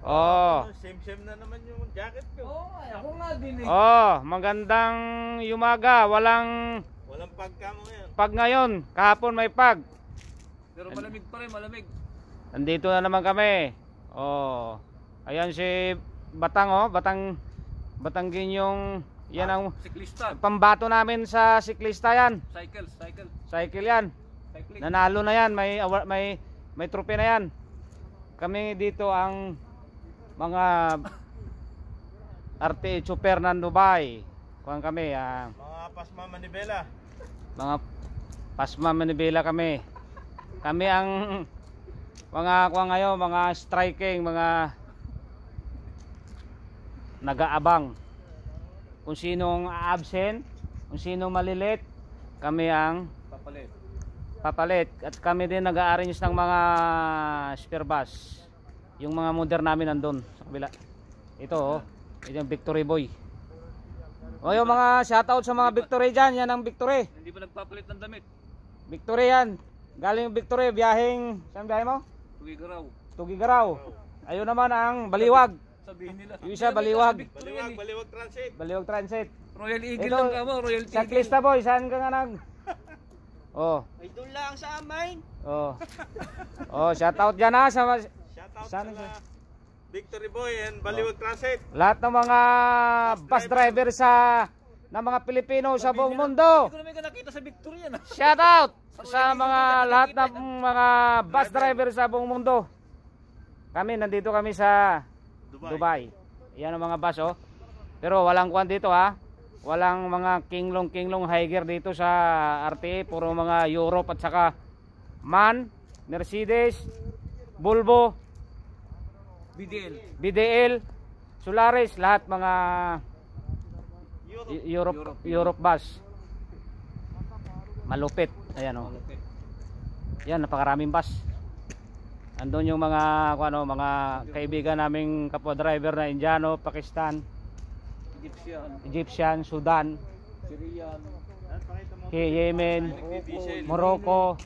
Oh. Same na naman yung jacket ko. Oo, ako nga din eh. Oh, magandang umaga. Walang Pagka mo ngayon. pag ngayon. Kahapon may pag. Pero malamig pa rin, malamig. Nandito na naman kami. Oh. Ayan si Batang oh, Batanggin yung yan ang Siklista. pambato namin sa siklista yan. Cycle. Yan. Cycling. Nanalo na yan, may trophy na yan. Kami dito ang mga RT Super ng Dubai. Kuwan kami Mga pasma manibela. mga pasma manibela kami. Kami ang mga kuwan ngayon, mga striking, mga nag-aabang. Kung sinong absent, kung sinong malilit, kami ang papalit. At kami din nag-a-arrange ng mga spare bus. Yung mga modern namin nandun sa kabila. Ito oh, ito yung Victory Boy. O yung mga shoutout sa mga Victory dyan. Yan ang Victory. Hindi pa nagpapalit ng damit. Victory yan. Galing Victory, biyaheng, saan biyahe mo? Tugigaraw. Ayun naman ang Baliwag. Sabihin nila. Yung isa Baliwag. Baliwag transit. Baliwag Transit. Royal Eagle Ito, lang ka mo, Royal Eagle. Cyclista boy, saan ka nga nag? Oh. Ay doon lang sa amin. Oh. Oh, shoutout dyan ha sa Shoutout Saan sa Victory Boy and Baliwag Transit. lahat ng mga bus driver ng mga Pilipino sa buong mundo. Hindi ko naman nakita sa Victory yan. Shoutout sa mga lahat ng mga bus driver sa buong mundo. Nandito kami sa Dubai. Yan ang mga bus oh. Pero walang kwan dito ha. Walang mga kinglong higer dito sa RTA, puro mga Europe at saka MAN, Mercedes, Volvo, BDL, Solaris, lahat mga Europe bus. Malupit. Ayan oh. Yan, napakaraming bus. Andun yung mga mga kaibigan naming kapwa driver na Indiano, Pakistan, Egyptian, Sudan, Yemen, Morocco,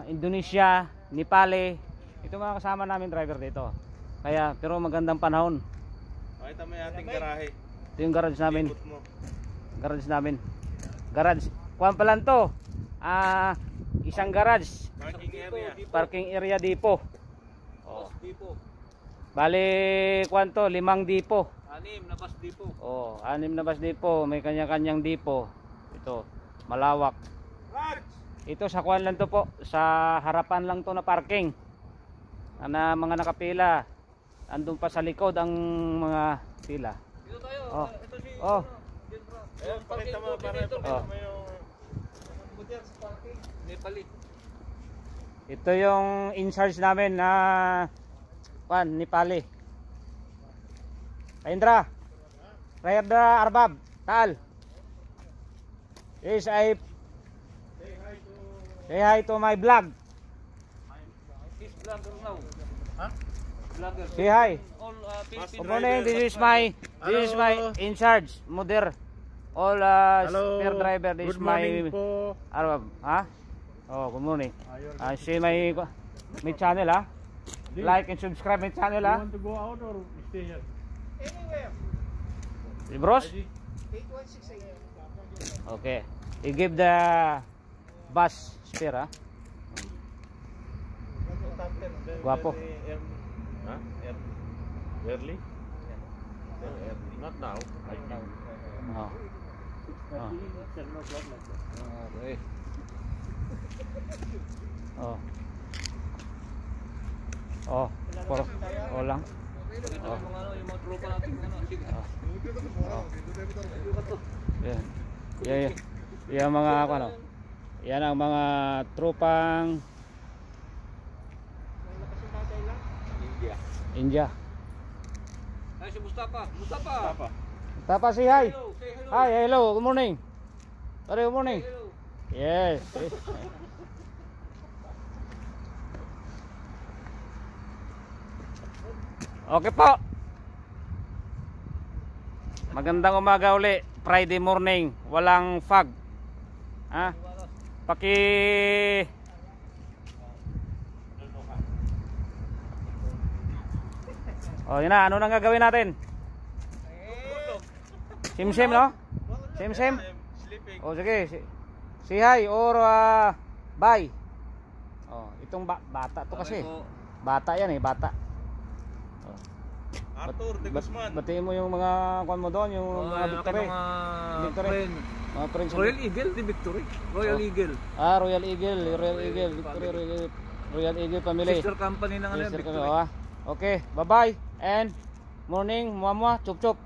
Indonesia, Nepal. Ito mga kasama namin driver dito. Kaya pero magandang panahon. Pakita mo yung ating garahe. Ito yung garage namin. Ikot mo. Garage namin. Garage. Kuwan pa lang to. Isang garage. Parking area depot. Oh. Bali, kwanto, 5 depot. 6 na bus depot. Oh, 6 na bus depot, may kanya-kanyang depot. Ito, malawak. Ito sa kwan lang to po, sa harapan lang to na parking. Mga nakapila. Andun pa sa likod ang mga pila. Dito tayo. Oh. Ito si Oh. Ayun, pakita mo para ito. Oh. Mo yung Nepali. Ito yung in-charge namin na Nepali. Indra. Rayada Arbab. Taal. Yes, I say hi to my vlog. He's vlogger now. Huh? Vlogger. Say hi. All Good Philippine morning. This is my in charge mother. All spare driver. This is Good my morning po. Arbab. Ha? Oh, good morning. See my channel ha. Like and subscribe my channel ha. Want to go out or stay here? Anywhere. Bros? 8168. Okay. You give the bus spare ha. Guwapo. Huh? Early? Not now. I think. Oh. Oh. Okay. Oh. Oh, lang. Ito yung mga tropa natin. Yan. Yan mga yan ang mga tropang India. Ay, si Mustafa. Tapa, say hi. Hello, say hello. Hi, hello, good morning. Good morning. Hello. Yes. Okay po. Magandang umaga uli. Friday morning. Walang fog. Ha? Oh, yun na. Ano nang gagawin natin? Sim-sim, no? Sim-sim? Sleeping. Oh, sige. Say hi or bye. Oh, itong bata to kasi. Bata yan eh, bata. Oh. Arthur de Guzman. Batiin mo yung mga kwan mo doon, yung mga victory. Victory. Mga friends. Royal Eagle, di Victory. Royal Eagle. Ah, Royal Eagle, Royal Eagle, Victory, Royal Eagle family. Sister company ng ano yan, Sister Victory. company, okay, bye-bye and morning, muamua, chup chup.